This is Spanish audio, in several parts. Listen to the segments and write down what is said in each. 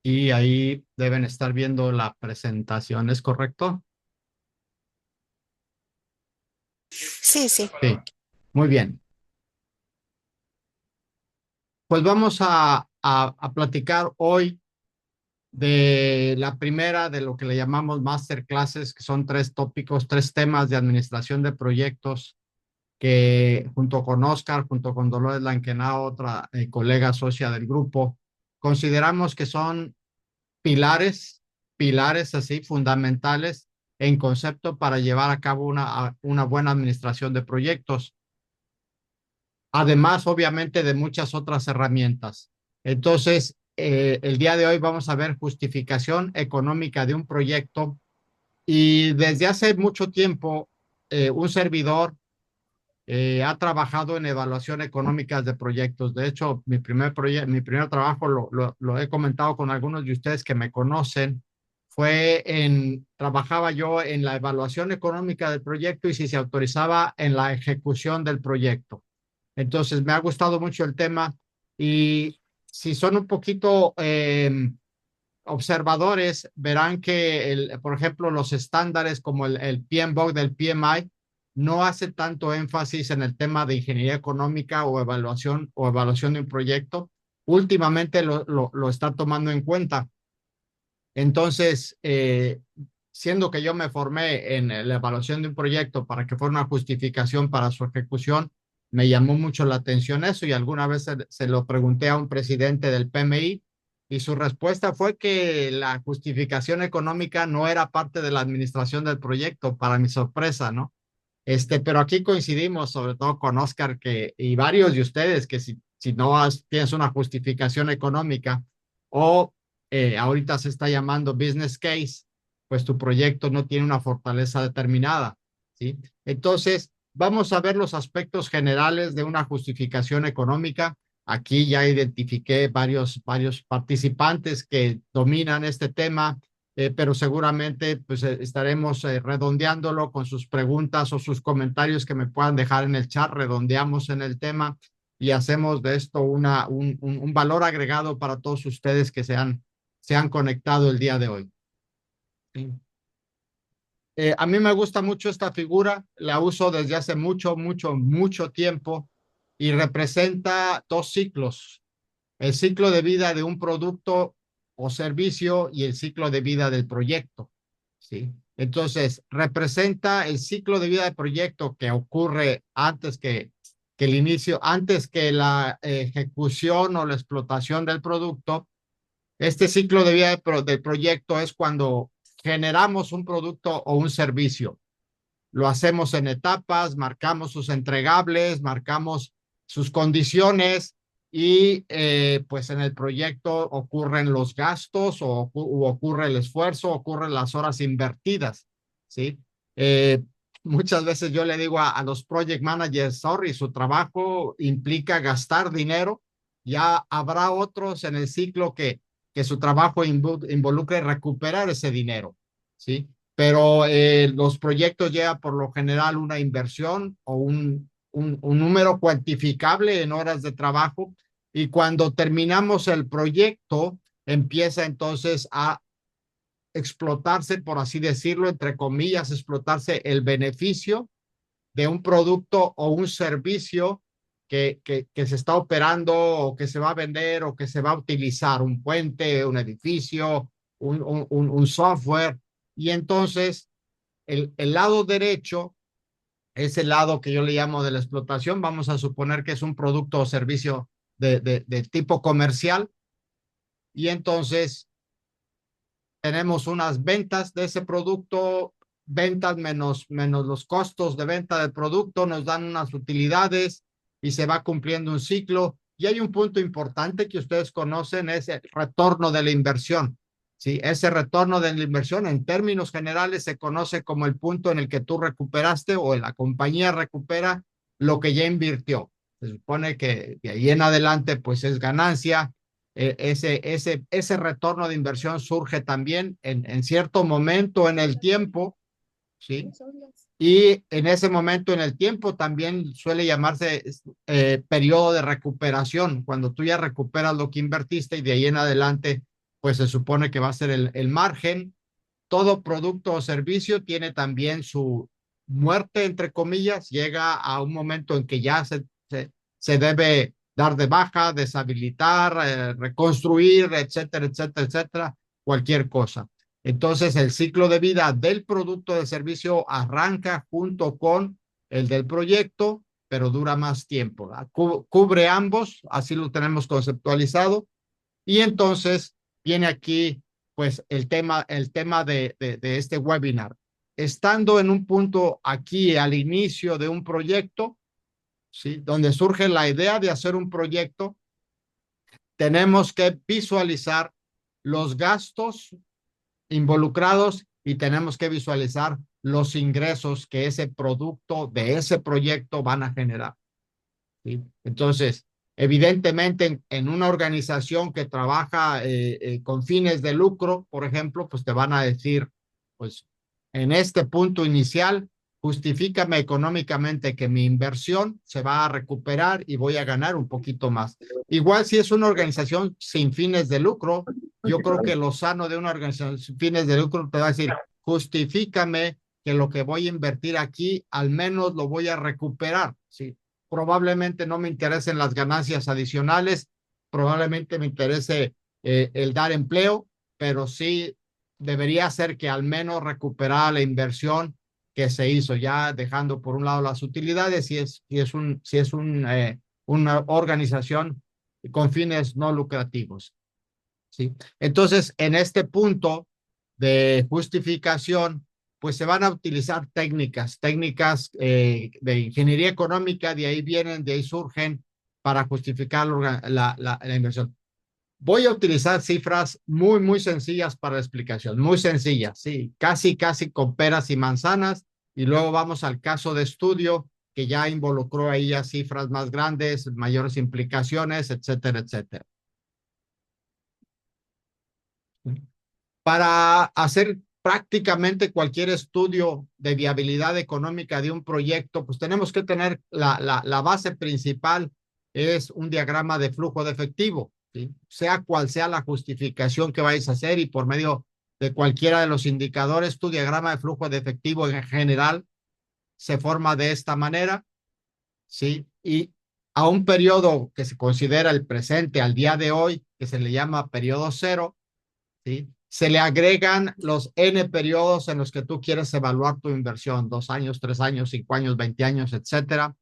Y ahí deben estar viendo la presentación, ¿es correcto? Sí, sí. Sí, muy bien. Pues vamos a platicar hoy de la primera de lo que le llamamos masterclasses, que son tres tópicos, tres temas de administración de proyectos que junto con Oscar, junto con Dolores Lankenau, otra colega socia del grupo, consideramos que son pilares, pilares así fundamentales en concepto para llevar a cabo una buena administración de proyectos. Además, obviamente, de muchas otras herramientas. Entonces, el día de hoy vamos a ver justificación económica de un proyecto y desde hace mucho tiempo, un servidor ha trabajado en evaluación económica de proyectos. De hecho, mi primer trabajo, lo he comentado con algunos de ustedes que me conocen, trabajaba yo en la evaluación económica del proyecto y si se autorizaba en la ejecución del proyecto. Entonces, me ha gustado mucho el tema y si son un poquito observadores, verán que, por ejemplo, los estándares como el PMBOK del PMI no hace tanto énfasis en el tema de ingeniería económica o evaluación de un proyecto. Últimamente lo está tomando en cuenta. Entonces, siendo que yo me formé en la evaluación de un proyecto para que fuera una justificación para su ejecución, me llamó mucho la atención eso y alguna vez se lo pregunté a un presidente del PMI y su respuesta fue que la justificación económica no era parte de la administración del proyecto, para mi sorpresa, ¿no? Pero aquí coincidimos, sobre todo con Oscar y varios de ustedes, que si no tienes una justificación económica o ahorita se está llamando business case, pues tu proyecto no tiene una fortaleza determinada, ¿sí? Entonces, vamos a ver los aspectos generales de una justificación económica. Aquí ya identifiqué varios participantes que dominan este tema, pero seguramente pues estaremos redondeándolo con sus preguntas o sus comentarios que me puedan dejar en el chat, redondeamos en el tema y hacemos de esto un valor agregado para todos ustedes que se han conectado el día de hoy. Sí. A mí me gusta mucho esta figura, la uso desde hace mucho tiempo y representa dos ciclos: el ciclo de vida de un producto o servicio y el ciclo de vida del proyecto, ¿sí? Entonces, representa el ciclo de vida del proyecto que ocurre que el inicio, antes que la ejecución o la explotación del producto. Este ciclo de vida del proyecto es cuando generamos un producto o un servicio. Lo hacemos en etapas, marcamos sus entregables, marcamos sus condiciones y pues en el proyecto ocurren los gastos o ocurre el esfuerzo, ocurren las horas invertidas, ¿sí? Eh, Muchas veces yo le digo a los project managers, sorry, su trabajo implica gastar dinero, ya habrá otros en el ciclo que su trabajo involucre recuperar ese dinero, ¿sí? Pero los proyectos llevan por lo general una inversión o un número cuantificable en horas de trabajo y cuando terminamos el proyecto empieza entonces a explotarse, por así decirlo, entre comillas, explotarse el beneficio de un producto o un servicio que se está operando o que se va a vender o que se va a utilizar, un puente, un edificio, un software. Y entonces el lado derecho es el lado que yo le llamo de la explotación. Vamos a suponer que es un producto o servicio de tipo comercial y entonces tenemos unas ventas de ese producto, ventas menos los costos de venta del producto, nos dan unas utilidades y se va cumpliendo un ciclo. Y hay un punto importante que ustedes conocen, es el retorno de la inversión. Sí, ese retorno de la inversión en términos generales se conoce como el punto en el que tú recuperaste o la compañía recupera lo que ya invirtió. Se supone que de ahí en adelante pues es ganancia. Ese retorno de inversión surge también en cierto momento en el tiempo, ¿sí? Y en ese momento en el tiempo también suele llamarse periodo de recuperación, cuando tú ya recuperas lo que invertiste y de ahí en adelante pues se supone que va a ser el margen. Todo producto o servicio tiene también su muerte, entre comillas, llega a un momento en que ya se debe dar de baja, deshabilitar, reconstruir, etcétera, etcétera, etcétera, cualquier cosa. Entonces, el ciclo de vida del producto de servicio arranca junto con el del proyecto, pero dura más tiempo, ¿verdad? Cubre ambos, así lo tenemos conceptualizado. Y entonces viene aquí, pues, el tema de este webinar. Estando en un punto aquí al inicio de un proyecto, ¿sí? Donde surge la idea de hacer un proyecto, tenemos que visualizar los gastos involucrados y tenemos que visualizar los ingresos que ese producto de ese proyecto van a generar. ¿Sí? Entonces, evidentemente, en una organización que trabaja con fines de lucro, por ejemplo, pues te van a decir, pues en este punto inicial, justifícame económicamente que mi inversión se va a recuperar y voy a ganar un poquito más. Igual si es una organización sin fines de lucro, yo creo que lo sano de una organización sin fines de lucro te va a decir, justifícame que lo que voy a invertir aquí, al menos lo voy a recuperar, ¿sí? Probablemente no me interesen las ganancias adicionales, probablemente me interese el dar empleo, pero sí debería ser que al menos recuperara la inversión que se hizo, ya dejando por un lado las utilidades, si es una organización con fines no lucrativos. ¿Sí? Entonces, en este punto de justificación, pues se van a utilizar técnicas de ingeniería económica, de ahí vienen, de ahí surgen para justificar la inversión. Voy a utilizar cifras muy sencillas para la explicación, muy sencillas, sí, casi con peras y manzanas, y luego vamos al caso de estudio que ya involucró ahí ya cifras más grandes, mayores implicaciones, etcétera, etcétera. Para hacer prácticamente cualquier estudio de viabilidad económica de un proyecto, pues tenemos que tener la base principal es un diagrama de flujo de efectivo, ¿sí? Sea cual sea la justificación que vais a hacer y por medio de cualquiera de los indicadores, tu diagrama de flujo de efectivo en general se forma de esta manera, ¿sí? Y a un periodo que se considera el presente, al día de hoy, que se le llama periodo cero, ¿sí? Se le agregan los N periodos en los que tú quieres evaluar tu inversión, 2 años, 3 años, 5 años, 20 años, etcétera.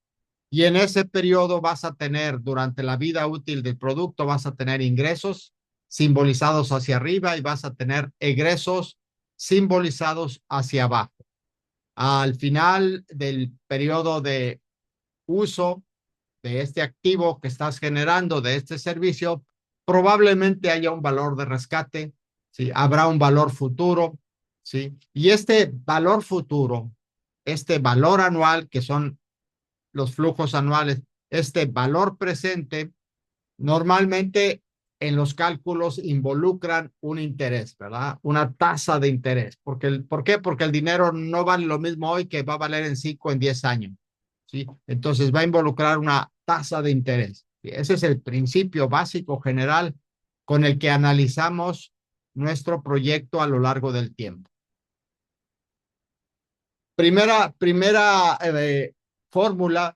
Y en ese periodo vas a tener, durante la vida útil del producto, vas a tener ingresos simbolizados hacia arriba y vas a tener egresos simbolizados hacia abajo. Al final del periodo de uso de este activo que estás generando, de este servicio, probablemente haya un valor de rescate, ¿sí? Habrá un valor futuro, ¿sí? Y este valor futuro, este valor anual, que son los flujos anuales, este valor presente, normalmente en los cálculos involucran un interés, ¿verdad? Una tasa de interés. ¿Por qué? Porque el dinero no vale lo mismo hoy que va a valer en 5 en 10 años. ¿Sí? Entonces va a involucrar una tasa de interés. ¿Sí? Ese es el principio básico general con el que analizamos nuestro proyecto a lo largo del tiempo. Primera fórmula,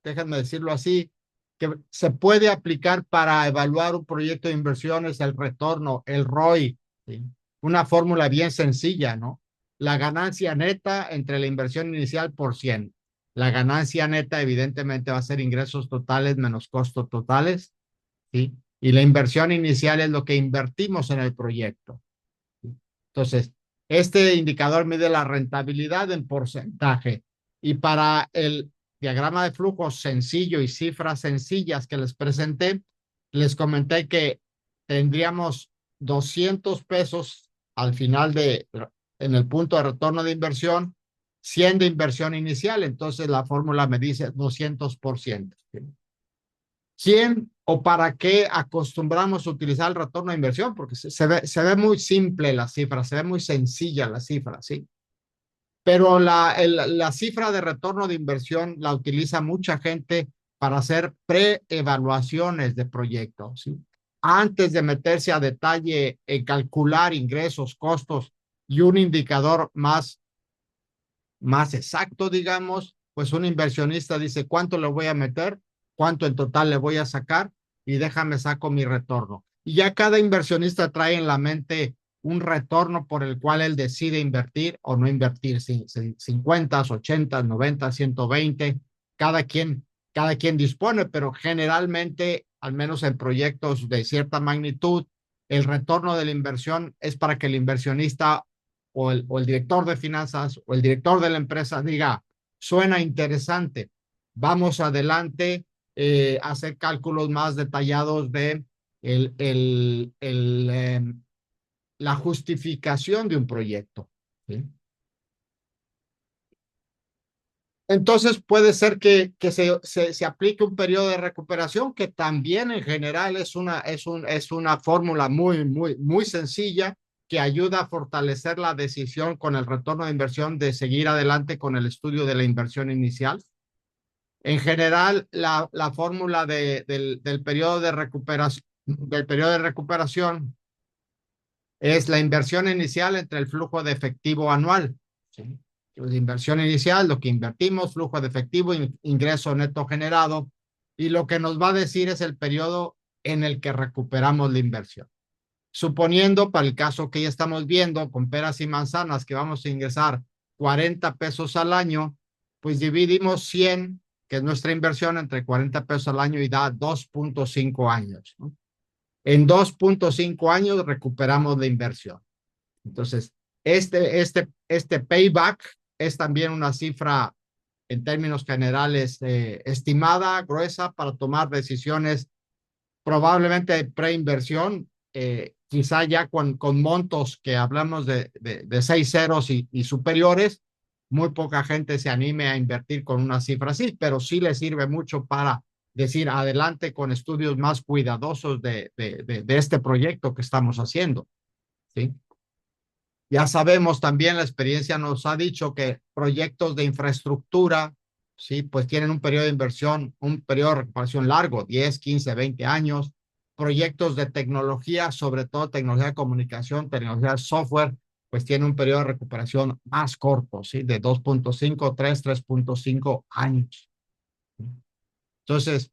déjenme decirlo así, que se puede aplicar para evaluar un proyecto de inversión es el retorno, el ROI, ¿sí? Una fórmula bien sencilla, ¿no? La ganancia neta entre la inversión inicial por 100. La ganancia neta evidentemente va a ser ingresos totales menos costos totales, ¿sí? Y la inversión inicial es lo que invertimos en el proyecto, ¿sí? Entonces, este indicador mide la rentabilidad en porcentaje. Y para el diagrama de flujo sencillo y cifras sencillas que les presenté, les comenté que tendríamos 200 pesos al final en el punto de retorno de inversión, 100 de inversión inicial. Entonces la fórmula me dice 200%. ¿Quién o para qué acostumbramos a utilizar el retorno de inversión? Porque se ve muy simple la cifra, se ve muy sencilla la cifra, ¿sí? Pero la cifra de retorno de inversión la utiliza mucha gente para hacer preevaluaciones de proyectos, ¿sí? antes de meterse a detalle en calcular ingresos, costos y un indicador más exacto, digamos, pues un inversionista dice cuánto le voy a meter, cuánto en total le voy a sacar y déjame saco mi retorno. Y ya cada inversionista trae en la mente un retorno por el cual él decide invertir o no invertir, 50, 80, 90, 120, cada quien dispone, pero generalmente, al menos en proyectos de cierta magnitud, el retorno de la inversión es para que el inversionista o el director de finanzas o el director de la empresa diga, suena interesante, vamos adelante, hacer cálculos más detallados de el, el, el, eh, la justificación de un proyecto. ¿Sí? Entonces puede ser que se aplique un periodo de recuperación que también en general es una fórmula muy sencilla que ayuda a fortalecer la decisión con el retorno de inversión de seguir adelante con el estudio de la inversión inicial. En general, la fórmula del periodo de recuperación es la inversión inicial entre el flujo de efectivo anual. ¿Sí? Pues, inversión inicial, lo que invertimos, flujo de efectivo, ingreso neto generado, y lo que nos va a decir es el periodo en el que recuperamos la inversión. Suponiendo, para el caso que ya estamos viendo, con peras y manzanas, que vamos a ingresar 40 pesos al año, pues dividimos 100, que es nuestra inversión, entre 40 pesos al año y da 2.5 años. ¿No? En 2.5 años recuperamos la inversión. Entonces, este payback es también una cifra en términos generales estimada, gruesa, para tomar decisiones probablemente de preinversión, quizá ya con montos que hablamos de 6 ceros y superiores, muy poca gente se anime a invertir con una cifra así, pero sí le sirve mucho para decir adelante con estudios más cuidadosos de este proyecto que estamos haciendo. ¿Sí? Ya sabemos también, la experiencia nos ha dicho que proyectos de infraestructura, sí, pues tienen un periodo de inversión, un periodo de recuperación largo, 10, 15, 20 años. Proyectos de tecnología, sobre todo tecnología de comunicación, tecnología de software, pues tiene un periodo de recuperación más corto, sí, de 2.5, 3.5 años. Entonces,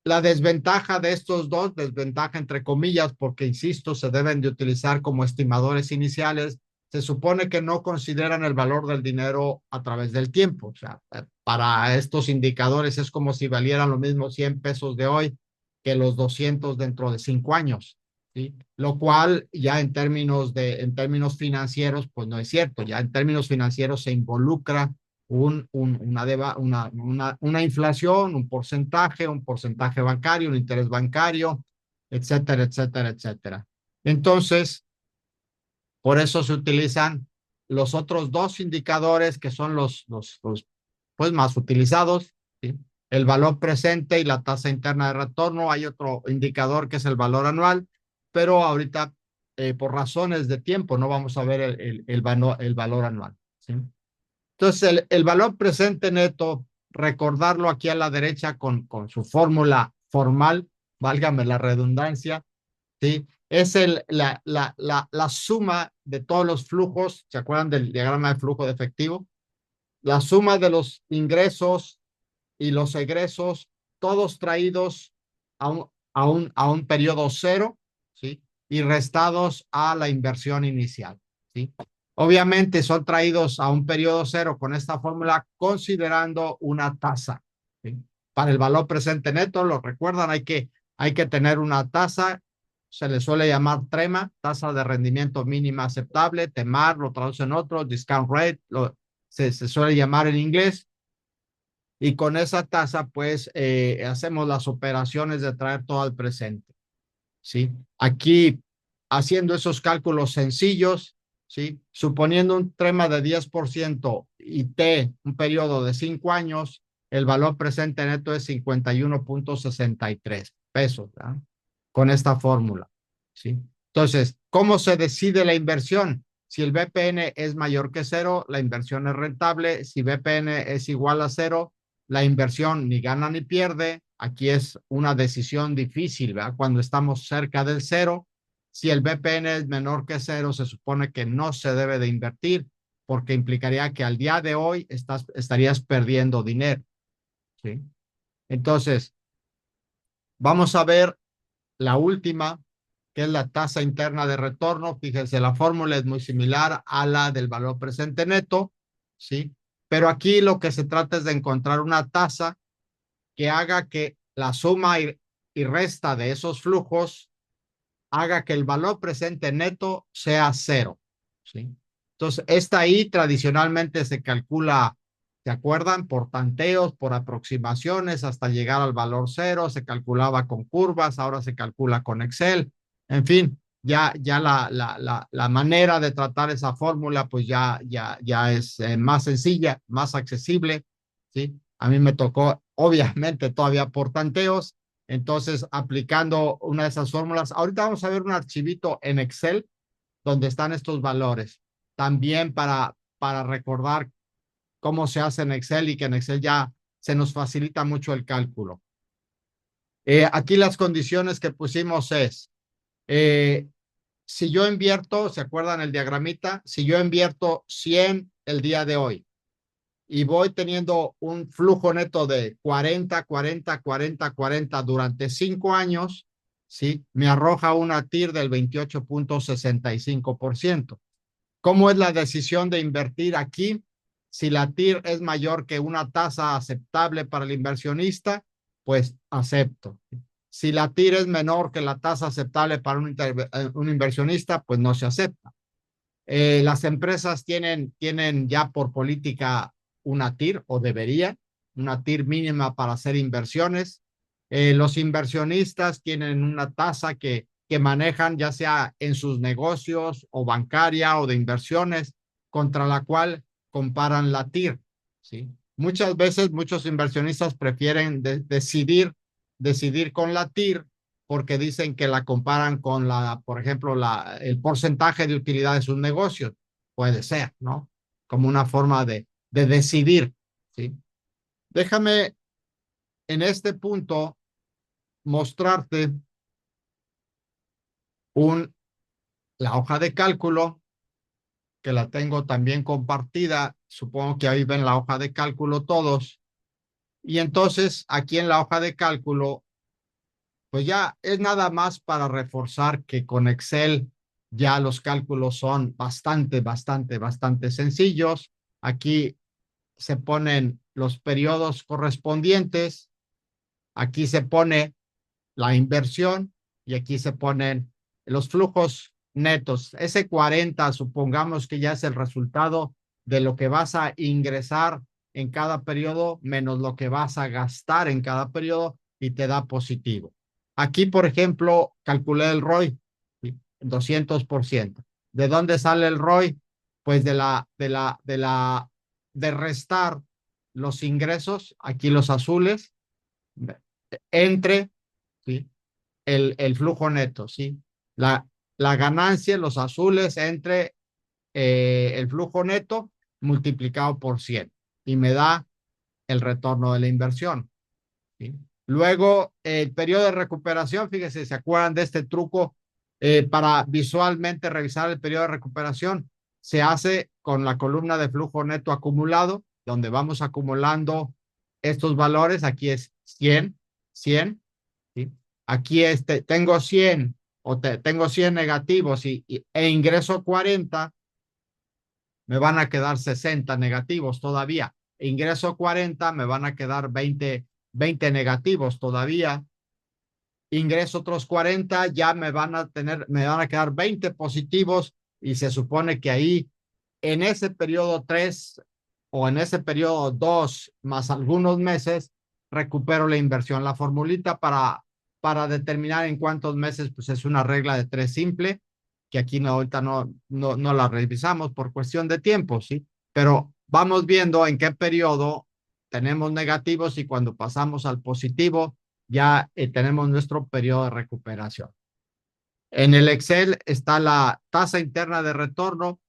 la desventaja de estos dos, desventaja entre comillas, porque insisto, se deben de utilizar como estimadores iniciales, se supone que no consideran el valor del dinero a través del tiempo. O sea, para estos indicadores es como si valieran lo mismo 100 pesos de hoy que los 200 dentro de 5 años. ¿Sí? Lo cual ya en términos financieros, pues no es cierto. Ya en términos financieros se involucra una inflación, un porcentaje bancario, un interés bancario, etcétera, etcétera, etcétera. Entonces, por eso se utilizan los otros dos indicadores que son los pues, más utilizados, ¿sí? El valor presente y la tasa interna de retorno. Hay otro indicador que es el valor anual, pero ahorita, por razones de tiempo, no vamos a ver el valor anual. ¿Sí? Entonces, el valor presente neto, recordarlo aquí a la derecha con su fórmula formal, válgame la redundancia, ¿sí? Es la suma de todos los flujos, ¿se acuerdan del diagrama de flujo de efectivo? La suma de los ingresos y los egresos, todos traídos a un periodo cero, ¿sí? Y restados a la inversión inicial, ¿sí? Obviamente son traídos a un periodo cero con esta fórmula considerando una tasa, ¿sí? Para el valor presente neto, lo recuerdan, hay que tener una tasa, se le suele llamar TREMA, tasa de rendimiento mínima aceptable, TEMAR, lo traducen otros, discount rate, se suele llamar en inglés, y con esa tasa, pues, hacemos las operaciones de traer todo al presente, ¿sí? Aquí, haciendo esos cálculos sencillos, ¿sí? Suponiendo un trema de 10% y un periodo de 5 años, el valor presente neto es 51.63 pesos, ¿verdad? Con esta fórmula, ¿sí? Entonces, ¿cómo se decide la inversión? Si el BPN es mayor que cero, la inversión es rentable. Si BPN es igual a cero, la inversión ni gana ni pierde. Aquí es una decisión difícil, ¿verdad? Cuando estamos cerca del cero, si el BPN es menor que cero, se supone que no se debe de invertir porque implicaría que al día de hoy estarías perdiendo dinero, ¿sí? Entonces, vamos a ver la última, que es la tasa interna de retorno. Fíjense, la fórmula es muy similar a la del valor presente neto, ¿sí? Pero aquí lo que se trata es de encontrar una tasa que haga que la suma y resta de esos flujos haga que el valor presente neto sea cero, ¿sí? Entonces, esta ahí tradicionalmente se calcula, ¿se acuerdan? Por tanteos, por aproximaciones, hasta llegar al valor cero, se calculaba con curvas, ahora se calcula con Excel. En fin, ya la manera de tratar esa fórmula, pues ya es más sencilla, más accesible, ¿sí? A mí me tocó, obviamente, todavía por tanteos, entonces, aplicando una de esas fórmulas, ahorita vamos a ver un archivito en Excel donde están estos valores. También para recordar cómo se hace en Excel y que en Excel ya se nos facilita mucho el cálculo. Aquí las condiciones que pusimos es, eh, si yo invierto, ¿se acuerdan el diagramita? Si yo invierto 100 el día de hoy y voy teniendo un flujo neto de 40, 40, 40, 40 durante 5 años, ¿sí? Me arroja una TIR del 28.65%. ¿Cómo es la decisión de invertir aquí? Si la TIR es mayor que una tasa aceptable para el inversionista, pues acepto. Si la TIR es menor que la tasa aceptable para un inversionista, pues no se acepta. Las empresas tienen ya por política una TIR o debería, una TIR mínima para hacer inversiones. Los inversionistas tienen una tasa que manejan ya sea en sus negocios o bancaria o de inversiones contra la cual comparan la TIR, ¿sí? Muchas veces muchos inversionistas prefieren decidir con la TIR porque dicen que la comparan con por ejemplo, el porcentaje de utilidad de sus negocios. Puede ser, ¿no? Como una forma de decidir, ¿sí? Déjame en este punto mostrarte un, la hoja de cálculo, que la tengo también compartida. Supongo que ahí ven la hoja de cálculo todos. Y entonces aquí en la hoja de cálculo pues ya es nada más para reforzar que con Excel ya los cálculos son bastante sencillos. Aquí se ponen los periodos correspondientes, aquí se pone la inversión y aquí se ponen los flujos netos. Ese 40, supongamos que ya es el resultado de lo que vas a ingresar en cada periodo menos lo que vas a gastar en cada periodo y te da positivo. Aquí, por ejemplo, calculé el ROI, ¿sí? 200%. ¿De dónde sale el ROI? Pues de restar los ingresos, aquí los azules, entre, ¿sí? El flujo neto, ¿sí? La, la ganancia, los azules, entre el flujo neto multiplicado por 100 y me da el retorno de la inversión, ¿sí? Luego, el periodo de recuperación, fíjese, ¿se acuerdan de este truco para visualmente revisar el periodo de recuperación? Se hace con la columna de flujo neto acumulado, donde vamos acumulando estos valores. Aquí es 100, 100, ¿sí? Aquí tengo 100 tengo 100 negativos e ingreso 40, me van a quedar 60 negativos todavía. Ingreso 40, me van a quedar 20 negativos todavía. Ingreso otros 40, ya me van a quedar 20 positivos y se supone que ahí en ese periodo 3 o en ese periodo 2 más algunos meses recupero la inversión. La formulita para determinar en cuántos meses, pues es una regla de 3 simple, que aquí ahorita no la revisamos por cuestión de tiempo, ¿sí? Pero vamos viendo en qué periodo tenemos negativos y cuando pasamos al positivo ya tenemos nuestro periodo de recuperación. En el Excel está la tasa interna de retorno,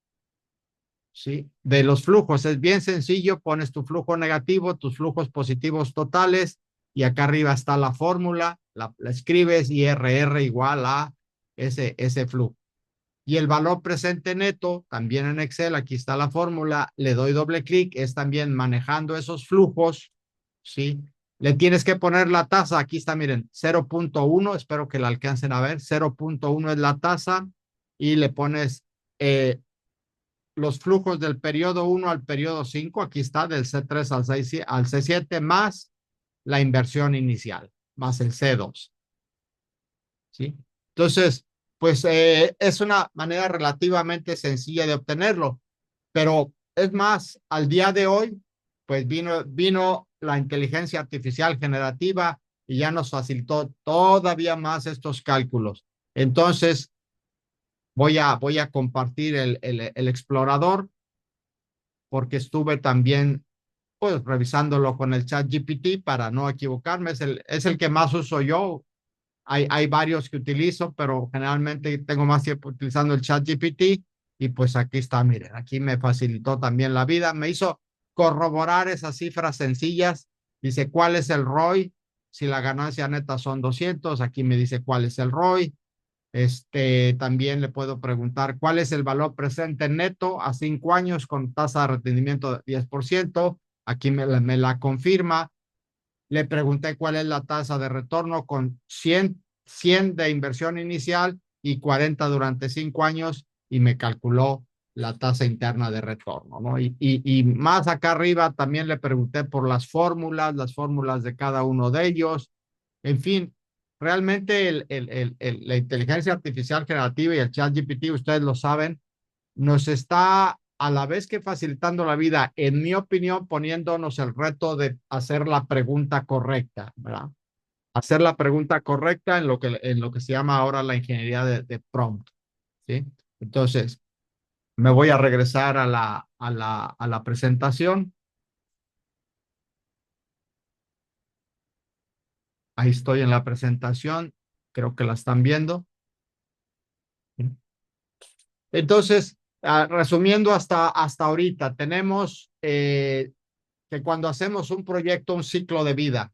¿sí? De los flujos. Es bien sencillo, pones tu flujo negativo, tus flujos positivos totales, y acá arriba está la fórmula, la escribes y RR igual a ese flujo. Y el valor presente neto, también en Excel, aquí está la fórmula, le doy doble clic, es también manejando esos flujos, ¿sí? Le tienes que poner la tasa, aquí está, miren, 0.1, espero que la alcancen a ver, 0.1 es la tasa y le pones los flujos del periodo 1 al periodo 5, aquí está, del C3 al C7, más la inversión inicial, más el C2, ¿sí? Entonces, pues es una manera relativamente sencilla de obtenerlo, pero es más, al día de hoy, pues vino la inteligencia artificial generativa y ya nos facilitó todavía más estos cálculos. Entonces, voy a compartir el explorador porque estuve también pues revisándolo con el chat GPT para no equivocarme. Es el que más uso yo. Hay varios que utilizo, pero generalmente tengo más tiempo utilizando el chat GPT y pues aquí está, miren, aquí me facilitó también la vida, me hizo corroborar esas cifras sencillas. Dice, ¿cuál es el ROI? Si la ganancia neta son 200, aquí me dice cuál es el ROI. También le puedo preguntar cuál es el valor presente neto a 5 años con tasa de rendimiento de 10%. Aquí me la confirma. Le pregunté cuál es la tasa de retorno con 100 de inversión inicial y 40 durante 5 años y me calculó la tasa interna de retorno, ¿no? Y más acá arriba también le pregunté por las fórmulas de cada uno de ellos. En fin, realmente la inteligencia artificial generativa y el chat GPT, ustedes lo saben, nos está a la vez que facilitando la vida, en mi opinión, poniéndonos el reto de hacer la pregunta correcta, ¿verdad? Hacer la pregunta correcta en lo que se llama ahora la ingeniería de prompt, ¿sí? Entonces, me voy a regresar a la presentación. Ahí estoy en la presentación. Creo que la están viendo. Entonces, resumiendo hasta ahorita, tenemos que cuando hacemos un proyecto, un ciclo de vida,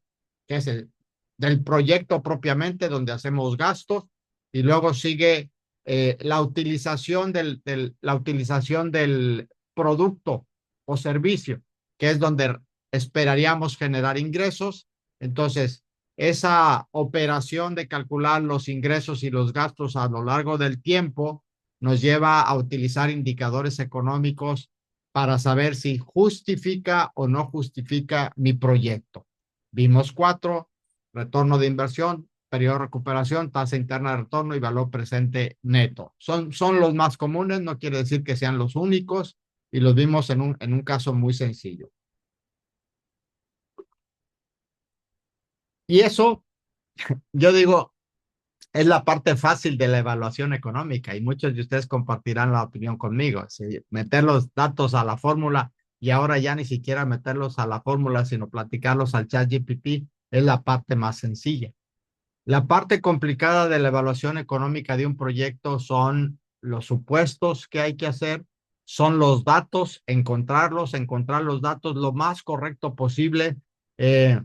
que es el del proyecto propiamente, donde hacemos gastos, y luego sigue la utilización del producto o servicio, que es donde esperaríamos generar ingresos. Entonces, esa operación de calcular los ingresos y los gastos a lo largo del tiempo nos lleva a utilizar indicadores económicos para saber si justifica o no justifica mi proyecto. Vimos 4: retorno de inversión, periodo de recuperación, tasa interna de retorno y valor presente neto. Son los más comunes, no quiere decir que sean los únicos, y los vimos en un caso muy sencillo. Y eso, yo digo, es la parte fácil de la evaluación económica y muchos de ustedes compartirán la opinión conmigo. Si meter los datos a la fórmula y ahora ya ni siquiera meterlos a la fórmula, sino platicarlos al chat GPT, es la parte más sencilla. La parte complicada de la evaluación económica de un proyecto son los supuestos que hay que hacer, son los datos, encontrar los datos lo más correcto posible, eh,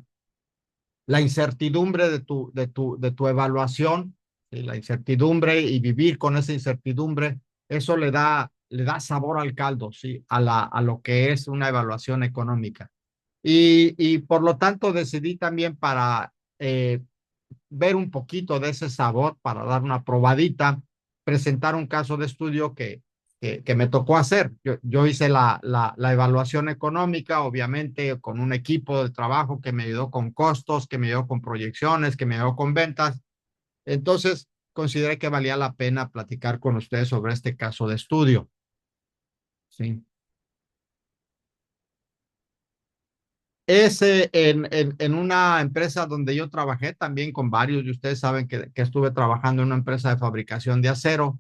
la incertidumbre de tu evaluación, ¿sí? La incertidumbre y vivir con esa incertidumbre, eso le da sabor al caldo, ¿sí? A lo que es una evaluación económica. Y por lo tanto decidí también para ver un poquito de ese sabor, para dar una probadita, presentar un caso de estudio que me tocó hacer. Yo hice la evaluación económica, obviamente, con un equipo de trabajo que me ayudó con costos, que me ayudó con proyecciones, que me ayudó con ventas. Entonces, consideré que valía la pena platicar con ustedes sobre este caso de estudio. Sí. En una empresa donde yo trabajé, también con varios de ustedes saben que estuve trabajando en una empresa de fabricación de acero,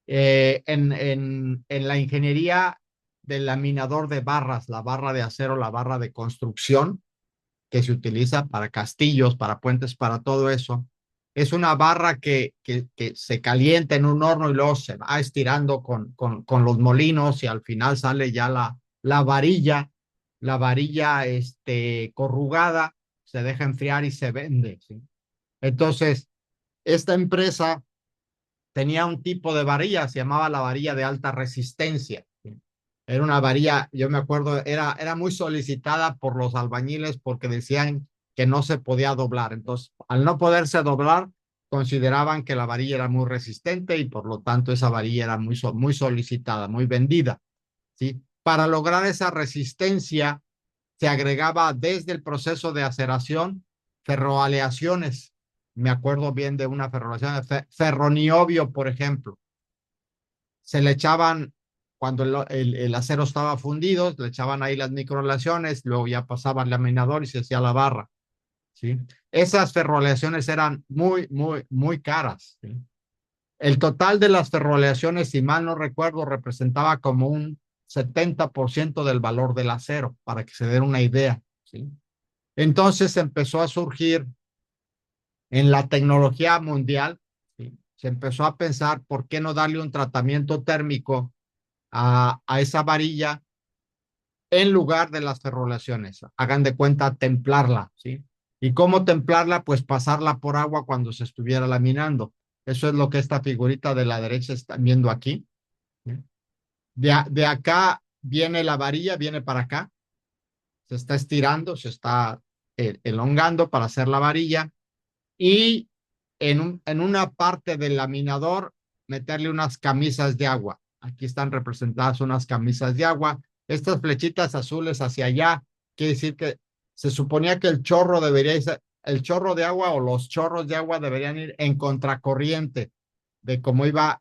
en la ingeniería del laminador de barras, la barra de acero, la barra de construcción que se utiliza para castillos, para puentes, para todo eso. Es una barra que se calienta en un horno y luego se va estirando con los molinos y al final sale ya la varilla corrugada, se deja enfriar y se vende, ¿sí? Entonces, esta empresa tenía un tipo de varilla, se llamaba la varilla de alta resistencia, ¿sí? Era una varilla, yo me acuerdo, era muy solicitada por los albañiles porque decían que no se podía doblar. Entonces, al no poderse doblar, consideraban que la varilla era muy resistente y por lo tanto esa varilla era muy solicitada, muy vendida, ¿sí? Para lograr esa resistencia, se agregaba desde el proceso de aceración ferroaleaciones. Me acuerdo bien de una ferroaleación de ferroniobio, por ejemplo. Se le echaban, cuando el acero estaba fundido, le echaban ahí las microaleaciones, luego ya pasaba al laminador y se hacía la barra, ¿sí? Esas ferroaleaciones eran muy caras, ¿sí? El total de las ferroaleaciones, si mal no recuerdo, representaba como un 70% del valor del acero, para que se den una idea, ¿sí? Entonces empezó a surgir en la tecnología mundial, ¿sí? Se empezó a pensar por qué no darle un tratamiento térmico a esa varilla en lugar de las ferrolaciones. Hagan de cuenta templarla, ¿sí? ¿Y cómo templarla? Pues pasarla por agua cuando se estuviera laminando. Eso es lo que esta figurita de la derecha está viendo aquí, ¿sí? De acá viene la varilla, viene para acá, se está estirando, se está elongando para hacer la varilla y en una parte del laminador meterle unas camisas de agua. Aquí están representadas unas camisas de agua. Estas flechitas azules hacia allá, quiere decir que se suponía que el chorro debería ser, el chorro de agua o los chorros de agua deberían ir en contracorriente de cómo iba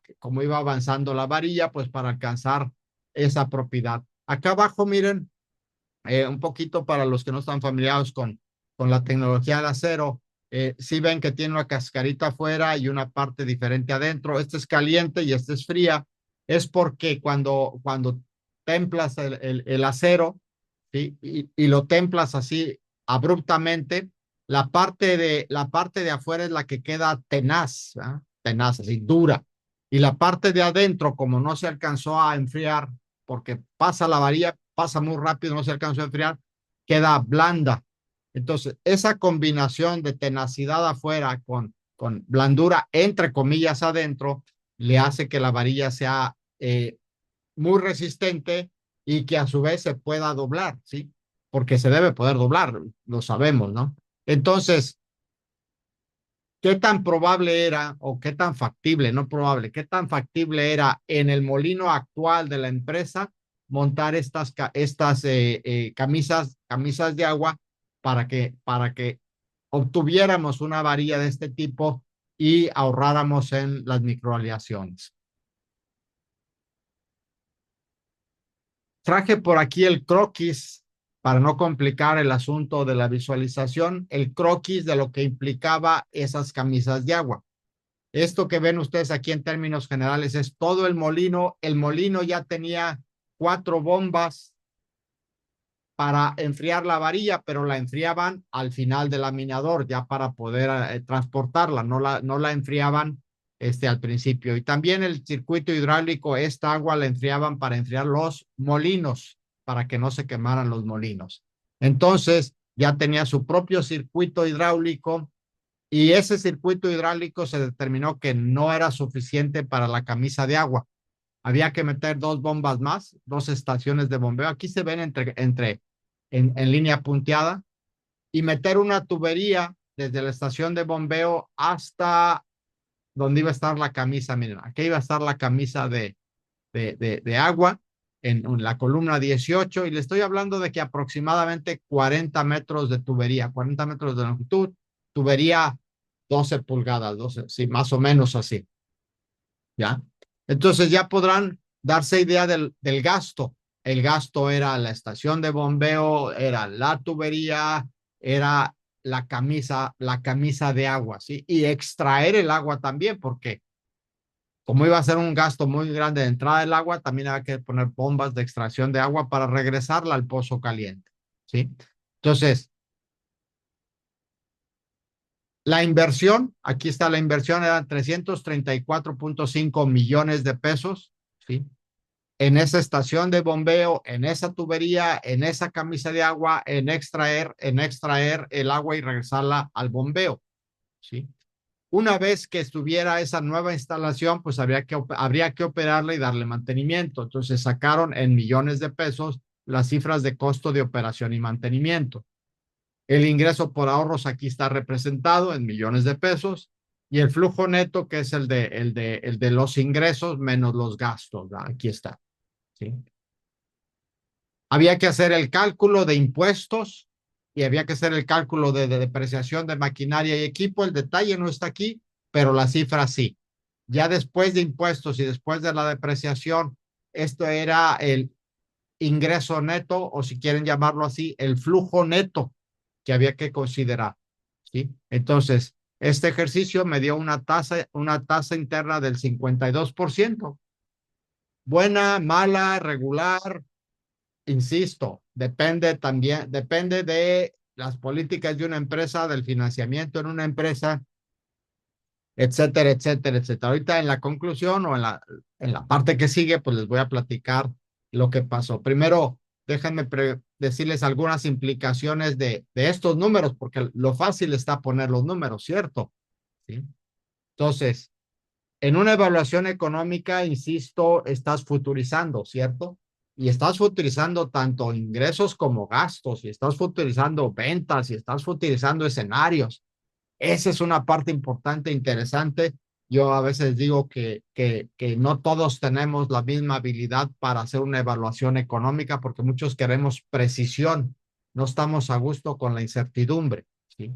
avanzando la varilla, pues para alcanzar esa propiedad. Acá abajo, miren, un poquito para los que no están familiarizados con la tecnología del acero, sí ven que tiene una cascarita afuera y una parte diferente adentro. Esta es caliente y esta es fría. Es porque cuando templas el acero, ¿sí? Y lo templas así abruptamente, la parte de afuera es la que queda tenaz, ¿verdad? Tenaz, así dura. Y la parte de adentro, como no se alcanzó a enfriar, porque pasa la varilla, pasa muy rápido, no se alcanzó a enfriar, queda blanda. Entonces, esa combinación de tenacidad afuera con blandura, entre comillas, adentro, le hace que la varilla sea muy resistente y que a su vez se pueda doblar, ¿sí? Porque se debe poder doblar, lo sabemos, ¿no? Entonces, ¿qué tan probable era o qué tan factible, no probable, qué tan factible era en el molino actual de la empresa montar estas camisas de agua para que obtuviéramos una varilla de este tipo y ahorráramos en las microaleaciones? Traje por aquí el croquis para no complicar el asunto de la visualización, el croquis de lo que implicaba esas camisas de agua. Esto que ven ustedes aquí en términos generales es todo el molino. El molino ya tenía 4 bombas para enfriar la varilla, pero la enfriaban al final del laminador ya para poder transportarla, no la enfriaban al principio. Y también el circuito hidráulico, esta agua la enfriaban para enfriar los molinos, para que no se quemaran los molinos. Entonces ya tenía su propio circuito hidráulico y ese circuito hidráulico se determinó que no era suficiente para la camisa de agua. Había que meter 2 bombas más, 2 estaciones de bombeo. Aquí se ven en línea punteada y meter una tubería desde la estación de bombeo hasta donde iba a estar la camisa. Miren, aquí iba a estar la camisa de agua en la columna 18 y le estoy hablando de que aproximadamente 40 metros de tubería, 40 metros de longitud, tubería 12 pulgadas, 12, sí, más o menos así, ¿ya? Entonces ya podrán darse idea del gasto. El gasto era la estación de bombeo, era la tubería, era la camisa de agua, ¿sí? Y extraer el agua también, porque como iba a ser un gasto muy grande de entrada del agua, también había que poner bombas de extracción de agua para regresarla al pozo caliente, ¿sí? Entonces, la inversión, aquí está la inversión, eran 334.5 millones de pesos, ¿sí? en esa estación de bombeo, en esa tubería, en esa camisa de agua, en extraer el agua y regresarla al bombeo, ¿sí? Una vez que estuviera esa nueva instalación, pues habría que operarla y darle mantenimiento. Entonces sacaron en millones de pesos las cifras de costo de operación y mantenimiento. El ingreso por ahorros aquí está representado en millones de pesos y el flujo neto, que es el de los ingresos menos los gastos, ¿verdad? Aquí está, ¿sí? Había que hacer el cálculo de impuestos y había que hacer el cálculo de depreciación de maquinaria y equipo. El detalle no está aquí, pero la cifra sí. Ya después de impuestos y después de la depreciación, esto era el ingreso neto, o si quieren llamarlo así, el flujo neto que había que considerar, ¿sí? Entonces, este ejercicio me dio una tasa interna del 52%. Buena, mala, regular, insisto, depende de las políticas de una empresa, del financiamiento en una empresa, etcétera, etcétera, etcétera. Ahorita en la conclusión o en la parte que sigue, pues les voy a platicar lo que pasó. Primero, déjenme decirles algunas implicaciones de estos números, porque lo fácil está poner los números, ¿cierto? ¿Sí? Entonces, en una evaluación económica, insisto, estás futurizando, ¿cierto? Y estás futurizando tanto ingresos como gastos, y estás futurizando ventas, y estás futurizando escenarios. Esa es una parte importante, interesante. Yo a veces digo que no todos tenemos la misma habilidad para hacer una evaluación económica porque muchos queremos precisión, no estamos a gusto con la incertidumbre, ¿sí?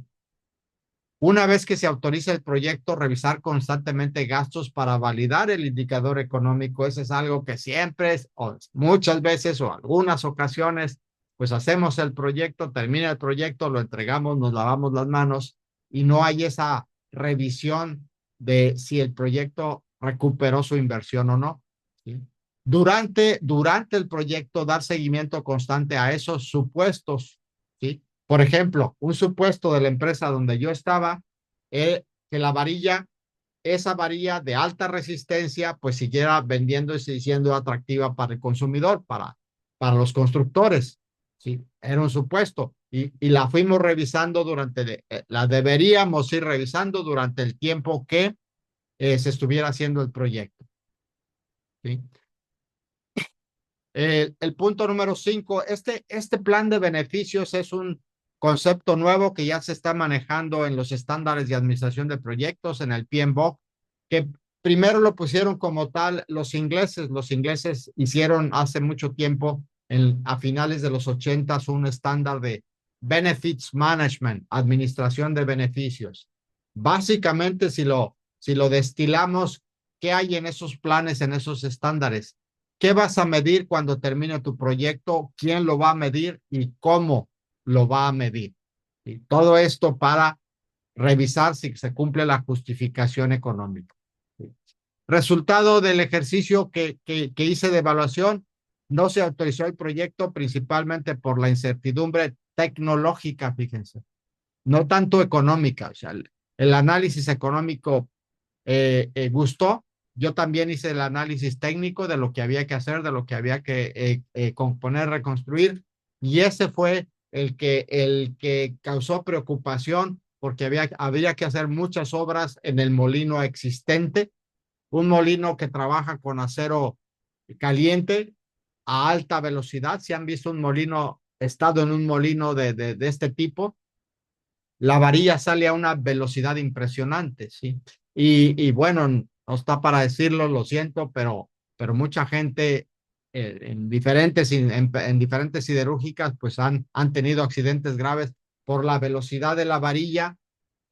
Una vez que se autoriza el proyecto, revisar constantemente gastos para validar el indicador económico. Eso es algo que siempre, o muchas veces o algunas ocasiones, pues hacemos el proyecto, termina el proyecto, lo entregamos, nos lavamos las manos y no hay esa revisión de si el proyecto recuperó su inversión o no, ¿sí? Durante el proyecto, dar seguimiento constante a esos supuestos, ¿sí? Por ejemplo, un supuesto de la empresa donde yo estaba, que la varilla, esa varilla de alta resistencia, pues siguiera vendiéndose y siendo atractiva para el consumidor, para los constructores. Sí, era un supuesto. Y la fuimos revisando la deberíamos ir revisando durante el tiempo que se estuviera haciendo el proyecto. ¿Sí? El punto número 5, este plan de beneficios es un concepto nuevo que ya se está manejando en los estándares de administración de proyectos, en el PMBOK, que primero lo pusieron como tal los ingleses. Los ingleses hicieron hace mucho tiempo, a finales de los 80, un estándar de Benefits Management, administración de beneficios. Básicamente, si lo destilamos, ¿qué hay en esos planes, en esos estándares? ¿Qué vas a medir cuando termine tu proyecto? ¿Quién lo va a medir y cómo lo va a medir? Y todo esto para revisar si se cumple la justificación económica. Resultado del ejercicio que hice de evaluación, no se autorizó el proyecto principalmente por la incertidumbre tecnológica, fíjense, no tanto económica. O sea, el análisis económico gustó. Yo también hice el análisis técnico de lo que había que hacer, de lo que había que componer, reconstruir, y ese fue el que causó preocupación porque había que hacer muchas obras en el molino existente, un molino que trabaja con acero caliente a alta velocidad. Si han visto un molino, estado en un molino de este tipo, la varilla sale a una velocidad impresionante, ¿sí? Y bueno, no está para decirlo, lo siento, pero mucha gente en diferentes siderúrgicas pues han tenido accidentes graves por la velocidad de la varilla,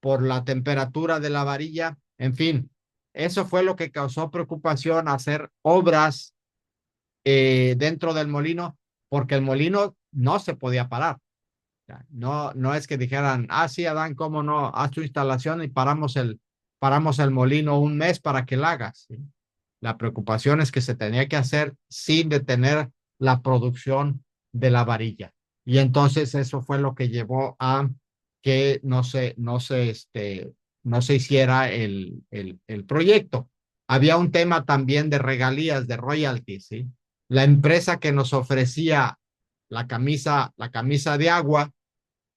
por la temperatura de la varilla, en fin. Eso fue lo que causó preocupación, hacer obras dentro del molino, porque el molino no se podía parar. No, no es que dijeran, ah, sí, Adán, cómo no, haz tu instalación y paramos el molino un mes para que la hagas, ¿sí? La preocupación es que se tenía que hacer sin detener la producción de la varilla. Y entonces eso fue lo que llevó a que no se hiciera el proyecto. Había un tema también de regalías, de royalties, ¿sí? la empresa que nos ofrecía la camisa de agua,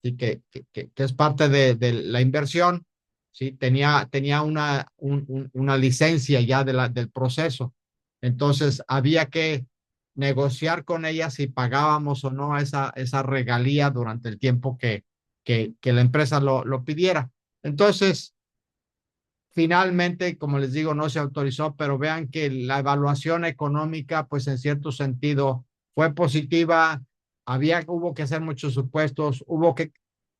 ¿sí? Que es parte de la inversión, ¿sí? Tenía una licencia ya del proceso. Entonces había que negociar con ella si pagábamos o no esa regalía durante el tiempo que la empresa lo pidiera. Entonces, finalmente, como les digo, no se autorizó, pero vean que la evaluación económica, pues en cierto sentido, fue positiva. Hubo que hacer muchos supuestos, hubo que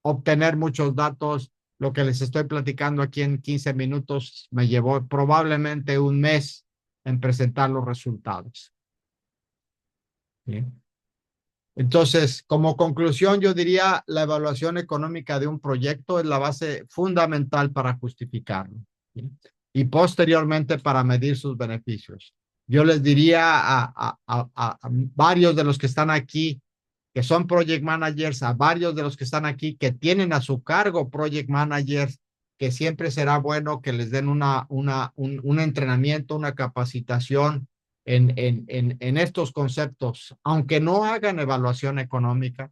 obtener muchos datos. Lo que les estoy platicando aquí en 15 minutos me llevó probablemente un mes en presentar los resultados. Bien. Entonces, como conclusión, yo diría la evaluación económica de un proyecto es la base fundamental para justificarlo, ¿sí? Y posteriormente para medir sus beneficios. Yo les diría a varios de los que están aquí, que son project managers, a varios de los que están aquí que tienen a su cargo project managers, que siempre será bueno que les den un entrenamiento, una capacitación en estos conceptos, aunque no hagan evaluación económica,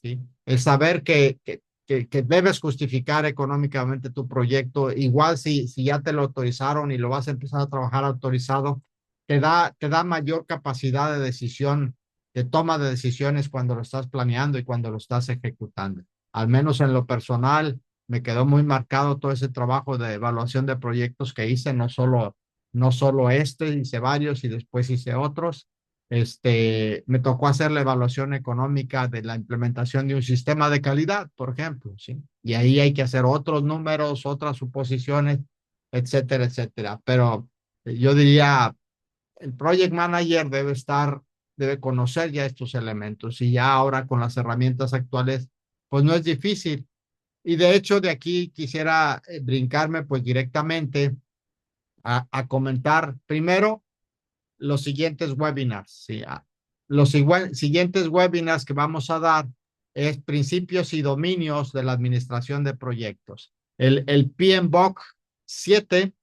¿sí? El saber que debes justificar económicamente tu proyecto, igual si ya te lo autorizaron y lo vas a empezar a trabajar autorizado, te da mayor capacidad de decisión, de toma de decisiones cuando lo estás planeando y cuando lo estás ejecutando. Al menos en lo personal, me quedó muy marcado todo ese trabajo de evaluación de proyectos que hice, no solo este, hice varios y después hice otros. Me tocó hacer la evaluación económica de la implementación de un sistema de calidad, por ejemplo, ¿sí? Y ahí hay que hacer otros números, otras suposiciones, etcétera, etcétera. Pero yo diría, el project manager debe conocer ya estos elementos y ya ahora con las herramientas actuales, pues no es difícil. Y de hecho, de aquí quisiera brincarme pues directamente a comentar primero los siguientes webinars. ¿Sí? Siguientes webinars que vamos a dar es principios y dominios de la administración de proyectos. El PMBOK 7,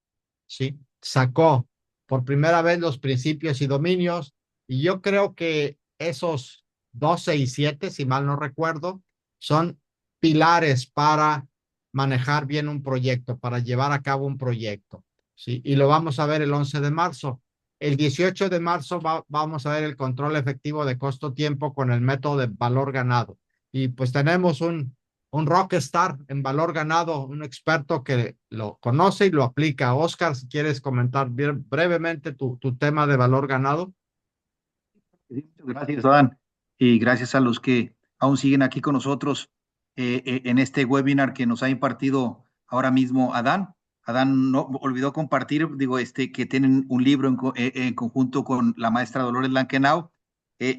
¿sí? Sacó por primera vez los principios y dominios y yo creo que esos 12 y 7, si mal no recuerdo, son pilares para manejar bien un proyecto, para llevar a cabo un proyecto, ¿sí? Y lo vamos a ver el 11 de marzo. El 18 de marzo vamos a ver el control efectivo de costo-tiempo con el método de valor ganado. Y pues tenemos un rockstar en valor ganado, un experto que lo conoce y lo aplica. Oscar, si quieres comentar brevemente tu tema de valor ganado. Sí, muchas gracias, Adán, y gracias a los que aún siguen aquí con nosotros en este webinar que nos ha impartido ahora mismo Adán. Adán no olvidó compartir, digo, que tienen un libro en conjunto con la maestra Dolores Lankenau.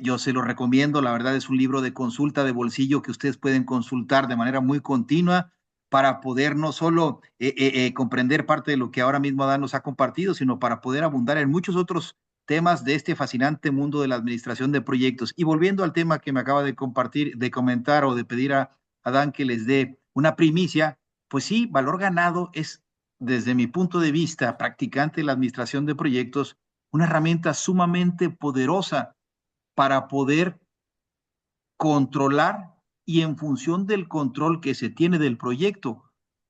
Yo se lo recomiendo, la verdad es un libro de consulta de bolsillo que ustedes pueden consultar de manera muy continua para poder no solo comprender parte de lo que ahora mismo Adán nos ha compartido, sino para poder abundar en muchos otros temas de este fascinante mundo de la administración de proyectos. Y volviendo al tema que me acaba de compartir, de comentar o de pedir a Adán que les dé una primicia, pues sí, valor ganado es, desde mi punto de vista, practicante de la administración de proyectos, una herramienta sumamente poderosa para poder controlar y en función del control que se tiene del proyecto,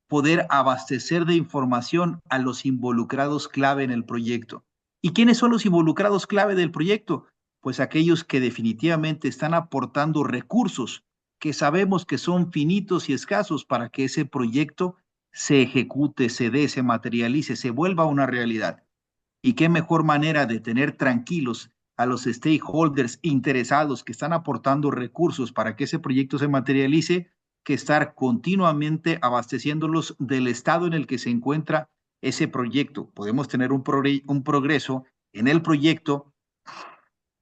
poder abastecer de información a los involucrados clave en el proyecto. ¿Y quiénes son los involucrados clave del proyecto? Pues aquellos que definitivamente están aportando recursos que sabemos que son finitos y escasos para que ese proyecto se ejecute, se dé, se materialice, se vuelva una realidad. Y qué mejor manera de tener tranquilos a los stakeholders interesados que están aportando recursos para que ese proyecto se materialice, que estar continuamente abasteciéndolos del estado en el que se encuentra ese proyecto. Podemos tener un progreso en el proyecto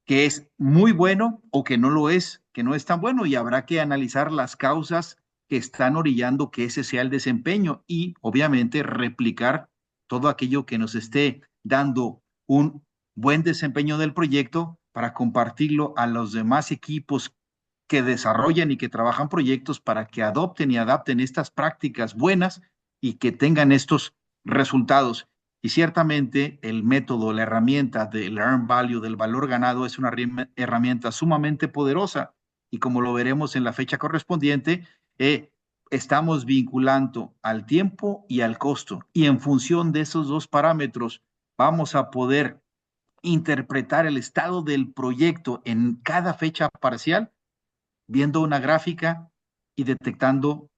que es muy bueno o que no lo es, que no es tan bueno y habrá que analizar las causas que están orillando que ese sea el desempeño y obviamente replicar todo aquello que nos esté dando un buen desempeño del proyecto para compartirlo a los demás equipos que desarrollan y que trabajan proyectos para que adopten y adapten estas prácticas buenas y que tengan estos resultados. Y ciertamente el método, la herramienta del earn value, del valor ganado, es una herramienta sumamente poderosa. Y como lo veremos en la fecha correspondiente, estamos vinculando al tiempo y al costo. Y en función de esos dos parámetros, vamos a poder interpretar el estado del proyecto en cada fecha parcial, viendo una gráfica y detectando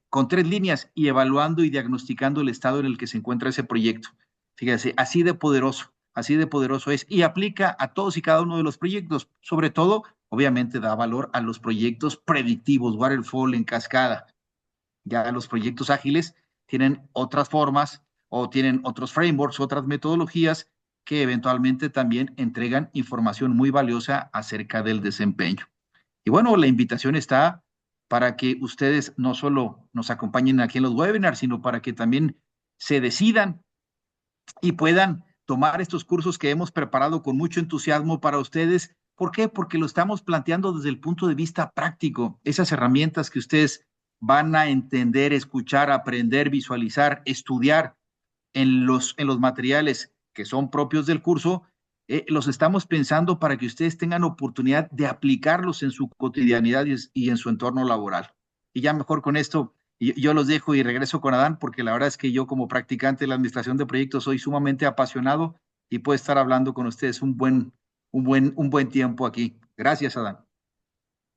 con 3 líneas y evaluando y diagnosticando el estado en el que se encuentra ese proyecto. Fíjese, así de poderoso es y aplica a todos y cada uno de los proyectos. Sobre todo, obviamente da valor a los proyectos predictivos, waterfall en cascada. Ya los proyectos ágiles tienen otras formas o tienen otros frameworks, otras metodologías que eventualmente también entregan información muy valiosa acerca del desempeño. Y bueno, la invitación está para que ustedes no solo nos acompañen aquí en los webinars, sino para que también se decidan y puedan tomar estos cursos que hemos preparado con mucho entusiasmo para ustedes. ¿Por qué? Porque lo estamos planteando desde el punto de vista práctico. Esas herramientas que ustedes van a entender, escuchar, aprender, visualizar, estudiar en los materiales que son propios del curso, los estamos pensando para que ustedes tengan oportunidad de aplicarlos en su cotidianidad y en su entorno laboral. Y ya mejor con esto, yo los dejo y regreso con Adán, porque la verdad es que yo como practicante de la administración de proyectos soy sumamente apasionado y puedo estar hablando con ustedes un buen tiempo aquí. Gracias, Adán.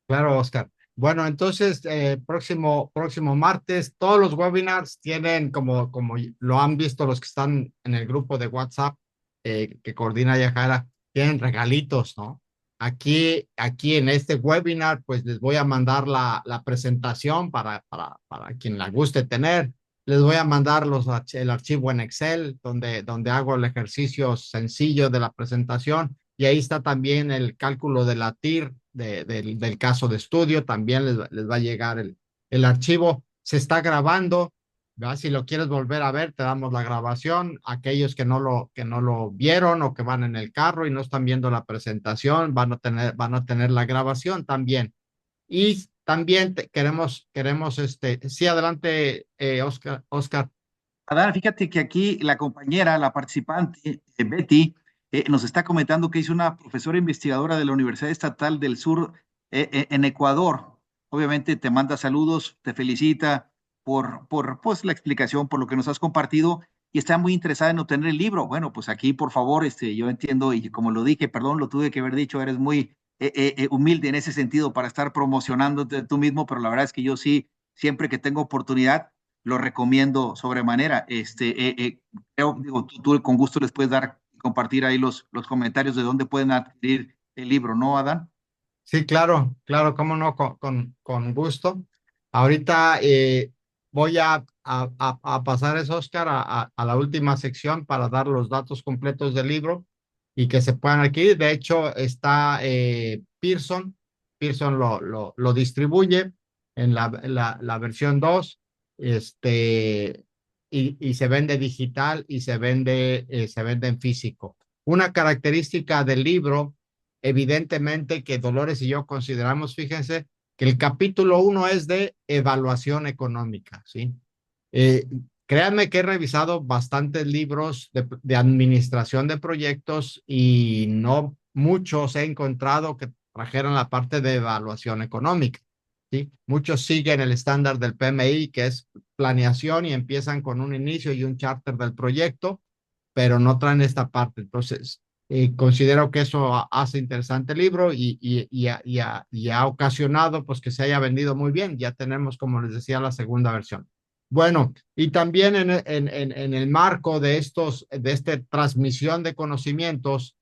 Claro, Oscar. Bueno, entonces, próximo martes, todos los webinars tienen, como lo han visto los que están en el grupo de WhatsApp que coordina Yajaira, tienen regalitos, ¿no? Aquí en este webinar, pues les voy a mandar la presentación para quien la guste tener. Les voy a mandar el archivo en Excel, donde hago el ejercicio sencillo de la presentación. Y ahí está también el cálculo de la TIR del caso de estudio. También les va a llegar el archivo. Se está grabando, ¿verdad? Si lo quieres volver a ver, te damos la grabación. Aquellos que no lo vieron o que van en el carro y no están viendo la presentación, van a tener la grabación también. Y también sí, adelante, Oscar. Adán, fíjate que aquí la compañera, la participante, Betty, nos está comentando que es una profesora investigadora de la Universidad Estatal del Sur en Ecuador. Obviamente te manda saludos, te felicita por pues, la explicación, por lo que nos has compartido y está muy interesada en obtener el libro. Bueno, pues aquí, por favor, yo entiendo y como lo dije, perdón, lo tuve que haber dicho, eres muy humilde en ese sentido para estar promocionándote tú mismo, pero la verdad es que yo sí, siempre que tengo oportunidad, lo recomiendo sobremanera. Digo, tú con gusto les puedes dar y compartir ahí los comentarios de dónde pueden adquirir el libro, ¿no, Adán? Sí, claro, claro, cómo no, con gusto. Ahorita voy a pasar eso, Oscar, a la última sección para dar los datos completos del libro y que se puedan adquirir. De hecho, está Pearson. Pearson lo distribuye en la versión 2, y se vende digital y se vende en físico. Una característica del libro, evidentemente, que Dolores y yo consideramos, fíjense, que el capítulo 1 es de evaluación económica, ¿sí? Eh, Créanme que he revisado bastantes libros de administración de proyectos y no muchos he encontrado que trajeran la parte de evaluación económica, ¿sí? Muchos siguen el estándar del PMI, que es planeación, y empiezan con un inicio y un charter del proyecto, pero no traen esta parte. Entonces, considero que eso hace interesante el libro y ha ocasionado pues que se haya vendido muy bien. Ya tenemos, como les decía, la segunda versión. Bueno, y también en el marco de esta transmisión de conocimientos,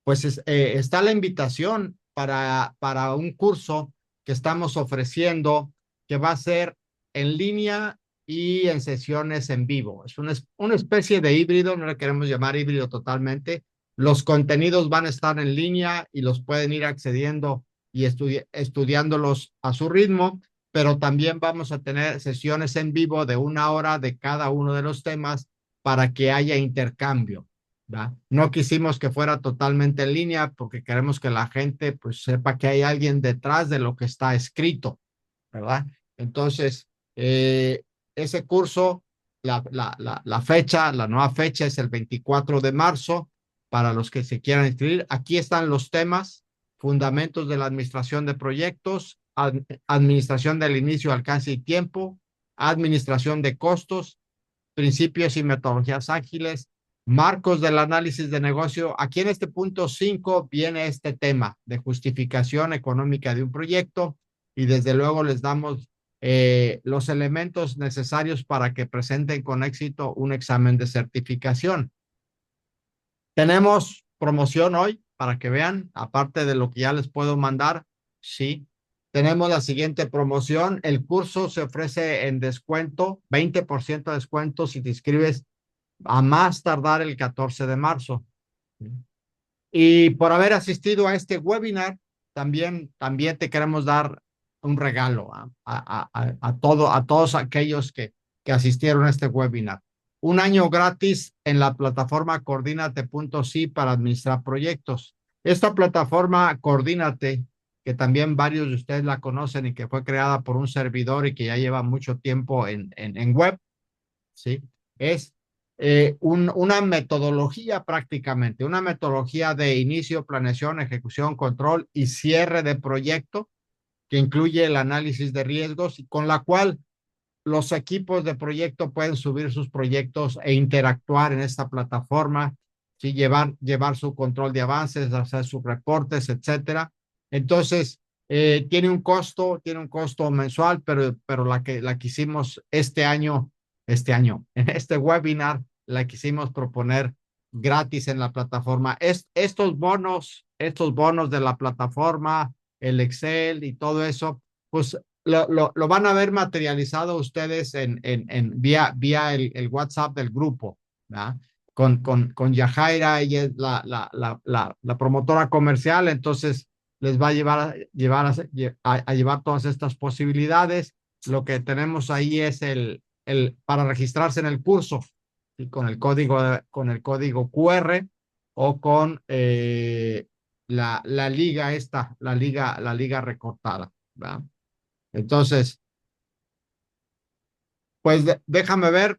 pues está la invitación para un curso que estamos ofreciendo, que va a ser en línea y en sesiones en vivo. Es una especie de híbrido, no le queremos llamar híbrido totalmente. Los contenidos van a estar en línea y los pueden ir accediendo y estudiándolos a su ritmo, pero también vamos a tener sesiones en vivo de 1 hora de cada uno de los temas para que haya intercambio. ¿Va? No quisimos que fuera totalmente en línea porque queremos que la gente pues sepa que hay alguien detrás de lo que está escrito, ¿verdad? Entonces, ese curso la fecha, la nueva fecha es el 24 de marzo para los que se quieran inscribir. Aquí están los temas: fundamentos de la administración de proyectos, administración del inicio, alcance y tiempo, administración de costos, principios y metodologías ágiles, marcos del análisis de negocio. Aquí en este punto 5 viene este tema de justificación económica de un proyecto, y desde luego les damos los elementos necesarios para que presenten con éxito un examen de certificación. Tenemos promoción hoy para que vean, aparte de lo que ya les puedo mandar. Sí, tenemos la siguiente promoción: el curso se ofrece en descuento, 20% de descuento si te inscribes a más tardar el 14 de marzo. Y por haber asistido a este webinar, también te queremos dar un regalo a todos aquellos que asistieron a este webinar. Un año gratis en la plataforma Coordínate.si para administrar proyectos. Esta plataforma Coordínate, que también varios de ustedes la conocen y que fue creada por un servidor y que ya lleva mucho tiempo en web, ¿sí? Es una metodología, prácticamente, una metodología de inicio, planeación, ejecución, control y cierre de proyecto, que incluye el análisis de riesgos y con la cual los equipos de proyecto pueden subir sus proyectos e interactuar en esta plataforma, ¿sí? Llevar su control de avances, hacer sus reportes, etcétera. Entonces, tiene un costo mensual, pero la que hicimos en este webinar, la quisimos proponer gratis en la plataforma. Estos bonos de la plataforma, el Excel y todo eso, pues lo van a ver materializado ustedes vía el WhatsApp del grupo, ¿verdad? Con Yajaira, ella es la promotora comercial, entonces les va a a llevar todas estas posibilidades. Lo que tenemos ahí es para registrarse en el curso, ¿sí? Con el código QR o con la liga la liga recortada, ¿verdad? Entonces, pues déjame ver,